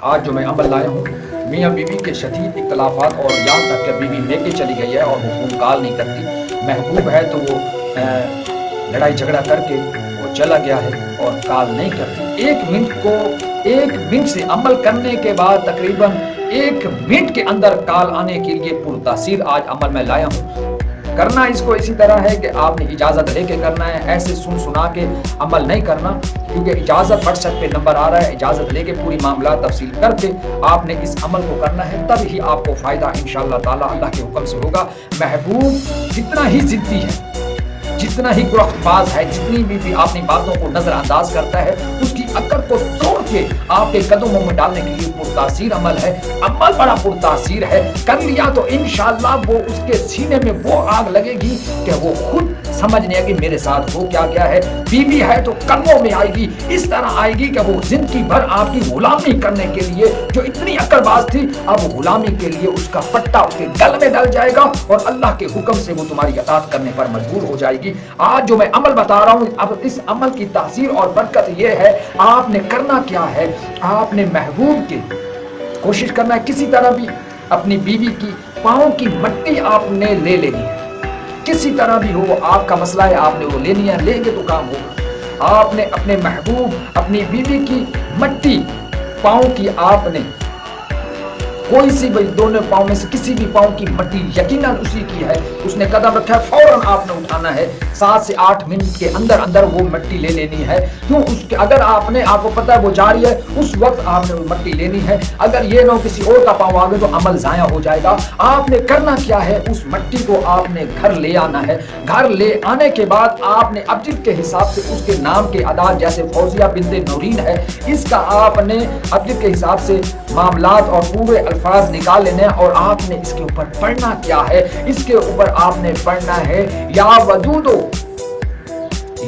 آج جو میں عمل لایا ہوں، میاں بیوی کے شدید اختلافات اور یہاں تک کہ بیوی میکے چلی گئی ہے اور وہ فون کال نہیں کرتی، محبوب ہے تو وہ لڑائی جھگڑا کر کے وہ چلا گیا ہے اور کال نہیں کرتی۔ ایک منٹ سے عمل کرنے کے بعد تقریباً 1 منٹ کے اندر کال آنے کے لیے پرتاثیر آج عمل میں لایا ہوں۔ کرنا اس کو اسی طرح ہے کہ آپ نے اجازت لے کے کرنا ہے، ایسے سنا کے عمل نہیں کرنا، کیونکہ اجازت واٹس ایپ پہ نمبر آ رہا ہے، اجازت لے کے پوری معاملات تفصیل کر کے آپ نے اس عمل کو کرنا ہے، تب ہی آپ کو فائدہ انشاءاللہ تعالی اللہ کے حکم سے ہوگا۔ محبوب جتنا ہی ضدی ہے، جتنا ہی گرفت باز ہے، جتنی بھی اپنی باتوں کو نظر انداز کرتا ہے، اس کی عقل کو توڑ کے آپ کے قدموں میں ڈالنے کے لیے پرتاثیر عمل ہے۔ عمل بڑا پرتاثیر ہے، کر لیا تو انشاءاللہ وہ اس کے سینے میں وہ آگ لگے گی کہ وہ خود سمجھنے کہ میرے ساتھ ہو کیا گیا ہے۔ بیوی ہے تو قدموں میں آئے گی، اس طرح آئے گی کہ وہ زندگی بھر آپ کی غلامی کرنے کے لیے، جو اتنی عقل باز تھی، اب غلامی کے لیے اس کا پٹا اس کے گل میں ڈل جائے گا اور اللہ کے حکم سے وہ تمہاری اطاعت کرنے پر مجبور ہو جائے گی۔ آج جو میں عمل بتا رہا ہوں، اب اس عمل کی تاثیر اور برکت یہ ہے، آپ نے کرنا کیا ہے، آپ نے محبوب کی کوشش کرنا ہے کسی طرح بھی اپنی بیوی کی پاؤں کی مٹی آپ نے لے لینی ہے، کسی طرح بھی ہو، آپ کا مسئلہ ہے، آپ نے وہ لینی ہے، لیں گے تو کام ہوگا۔ آپ نے اپنے محبوب اپنی بیوی کی مٹی پاؤں کی، آپ نے کوئی سی بھی دونوں پاؤں میں سے کسی بھی پاؤں کی مٹی یقیناً اسی کی ہے، اس نے قدم رکھا ہے، فوراً آپ نے اٹھانا ہے، 7 سے 8 منٹ کے اندر اندر وہ مٹی لے لینی ہے۔ کیوں؟ اگر آپ کو پتہ ہے وہ جاری ہے، اس وقت آپ نے وہ مٹی لینی ہے۔ اگر یہ نہ کسی اور کا پاؤں آگے تو عمل ضائع ہو جائے گا۔ آپ نے کرنا کیا ہے، اس مٹی کو آپ نے گھر لے آنا ہے۔ گھر لے آنے کے بعد آپ نے ابجد کے حساب سے اس کے نام کے اعداد، جیسے فوزیہ بنت نورین ہے، اس کا آپ نے ابجد کے حساب سے معاملات اور پورے الفاظ نکال لینے ہیں، اور آپ نے اس کے اوپر پڑھنا کیا ہے، اس کے اوپر آپ نے پڑھنا ہے یا ودودو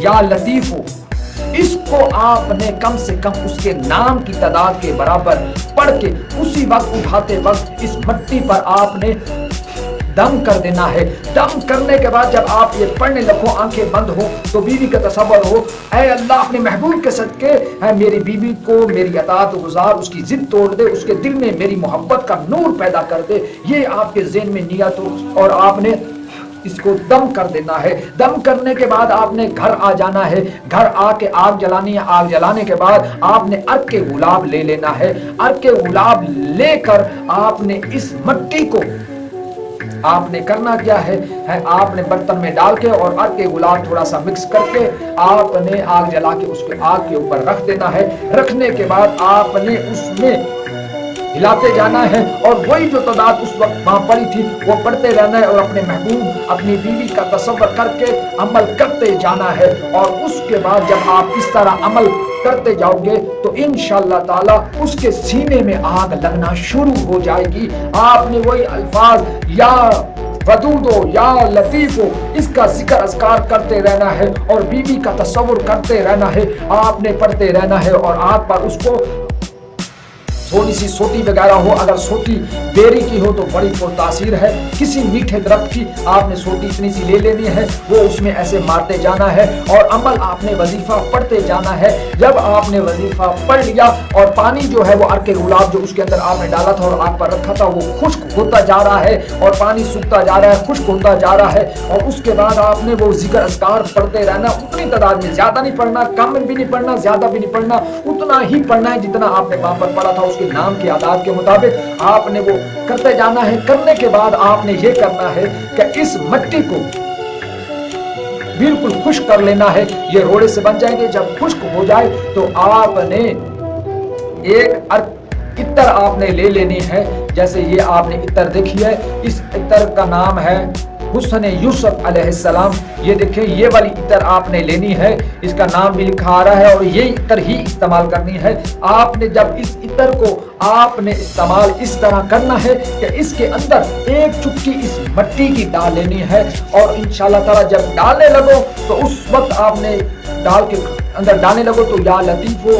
یا لطیفو۔ اس کو آپ نے کم سے کم اس کے نام کی تعداد کے برابر پڑھ کے اسی وقت اٹھاتے وقت اس مٹی پر آپ نے دم کر دینا ہے۔ دم کرنے کے بعد جب آپ یہ پڑھنے لگو، آنکھیں بند ہو، تو بیوی کا تصور ہو، اے اللہ اپنے محبوب کے صدقے ہے میری بیوی کو میری اطاعت گزار، اس کی ضد توڑ دے، اس کے دل میں میری محبت کا نور پیدا کر دے، یہ آپ کے ذہن میں نیت ہو، اور آپ نے اس کو دم کر دینا ہے۔ دم کرنے کے بعد آپ نے گھر آ جانا ہے، گھر آ کے آگ جلانی ہے، آگ جلانے کے بعد آپ نے عرق کے گلاب لے لینا ہے۔ عرق کے گلاب لے کر آپ نے اس مٹی کو آپ نے کرنا کیا ہے، آپ نے برتن میں ڈال کے اور عرق کے گلاب تھوڑا سا مکس کر کے آپ نے آگ جلا کے اس کے آگ کے اوپر رکھ دینا ہے۔ رکھنے کے بعد آپ نے اس میں ہلاتے جانا ہے، اور وہی جو تعداد اس وقت وہاں پڑی تھی وہ پڑھتے رہنا ہے، اور اپنے محبوب اپنی بیوی کا تصور کر کے عمل کرتے جانا ہے۔ اور اس کے بعد جب آپ اس طرح عمل کرتے جاؤ گے تو انشاءاللہ تعالی اس کے سینے میں آگ لگنا شروع ہو جائے گی۔ آپ نے وہی الفاظ یا ودودو یا لطیفو، اس کا ذکر اذکار کرتے رہنا ہے، اور بیوی کا تصور کرتے رہنا ہے، آپ نے پڑھتے رہنا ہے، اور آپ پر اس کو تھوڑی سی سوٹی وغیرہ ہو، اگر سوٹی بیری کی ہو تو بڑی پرتاثیر ہے، کسی میٹھے درخت کی آپ نے سوٹی اتنی سی لے لینی ہے، وہ اس میں ایسے مارتے جانا ہے، اور عمل آپ نے وظیفہ پڑھتے جانا ہے۔ جب آپ نے وظیفہ پڑھ لیا اور پانی جو ہے وہ عرق گلاب جو اس کے اندر آپ نے ڈالا تھا اور آگ پر رکھا تھا وہ خشک ہوتا جا رہا ہے، اور پانی سوکھتا جا رہا ہے، خشک ہوتا جا رہا ہے، اور اس کے بعد آپ نے وہ ذکر اذکار پڑھتے رہنا، اتنی تعداد میں، زیادہ نہیں پڑھنا، کم بھی نہیں پڑھنا، زیادہ بھی نہیں پڑھنا، اتنا ہی پڑھنا ہے جتنا آپ نے وہاں پر پڑھا تھا، کے نام کے اعداد کے مطابق آپ نے وہ کرتے جانا ہے۔ کرنے کے بعد آپ نے یہ کرنا ہے کہ اس مٹی کو بالکل خشک کر لینا ہے، یہ روڑے سے بن جائیں گے۔ جب خشک ہو جائے تو آپ نے ایک عطر آپ نے لے لینی ہے، جیسے یہ آپ نے عطر دیکھی ہے، اس عطر کا نام ہے حسن یوسف علیہ السلام۔ یہ دیکھیں یہ والی عطر آپ نے لینی ہے، اس کا نام بھی لکھا آ رہا ہے، اور یہ عطر ہی استعمال کرنی ہے۔ آپ نے جب اس عطر کو آپ نے استعمال اس طرح کرنا ہے کہ اس کے اندر ایک چٹکی اس مٹی کی ڈال لینی ہے، اور انشاءاللہ تعالی جب ڈالنے لگو تو اس وقت آپ نے ڈال کے اندر ڈالنے لگو تو یا لطیفو